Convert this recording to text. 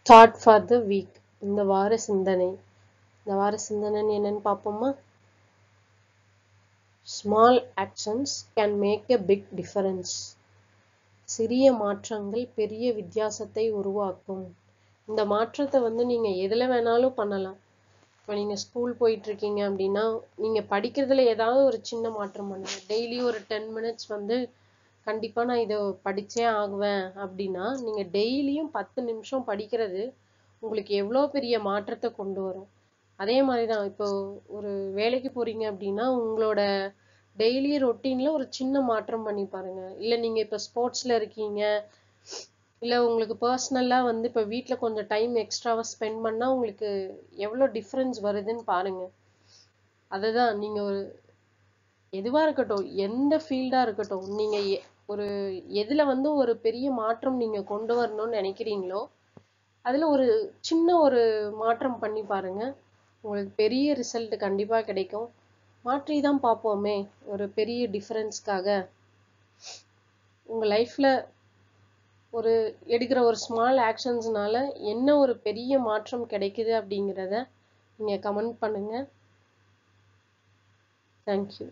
Thought for the week. இந்த வார சிந்தனை. இந்த வார சிந்தனைன்னு என்னன்னு பார்ப்போமா? Small actions can make a big difference. சிறிய மாற்றங்கள் பெரிய வித்தியாசத்தை உருவாக்கும். இந்த மாற்றத்தை நீங்க எதுல வேணாலும் பண்ணலாம். இப்போ நீங்க ஸ்கூல் போயிட்டு இருக்கீங்க அப்படின்னா நீங்க படிக்கிறதுல ஏதாவது ஒரு சின்ன மாற்றம் பண்ணுங்க. டெய்லி ஒரு 10 minutes கண்டிப்பா நான் இதை படிச்சே ஆகுவேன் அப்படின்னா நீங்க டெய்லியும் 10 நிமிஷம் படிக்கிறது உங்களுக்கு எவ்வளவு பெரிய மாற்றத்தை கொண்டு வரும். அதே மாதிரிதான் இப்போ ஒரு வேலைக்கு போறீங்க அப்படின்னா உங்களோட டெய்லி ரொட்டீன்ல ஒரு சின்ன மாற்றம் பண்ணி பாருங்க. இல்ல நீங்க இப்ப ஸ்போர்ட்ஸ்ல இருக்கீங்க, இல்ல உங்களுக்கு பர்சனலா இப்ப வீட்ல கொஞ்சம் டைம் எக்ஸ்ட்ராவா ஸ்பெண்ட் பண்ணா உங்களுக்கு எவ்வளவு டிஃபரன்ஸ் வருதுன்னு பாருங்க. அதுதான் நீங்க ஒரு எதுவா இருக்கட்டும், எந்த ஃபீல்டா இருக்கட்டும், நீங்க ஒரு எதுல ஒரு பெரிய மாற்றம் நீங்க கொண்டு வரணும்னு நினைக்கிறீங்களோ அதுல ஒரு சின்ன ஒரு மாற்றம் பண்ணி பாருங்க. உங்களுக்கு பெரிய ரிசல்ட் கண்டிப்பா கிடைக்கும். மாற்றி தான் பார்ப்போமே ஒரு பெரிய டிஃபரன்ஸ்க்காக. உங்க லைஃப்ல ஒரு எடுக்கிற ஒரு ஸ்மால் ஆக்ஷன்ஸ்னால என்ன ஒரு பெரிய மாற்றம் கிடைக்குது அப்படிங்கிறத நீங்க கமெண்ட் பண்ணுங்க. தேங்க்யூ.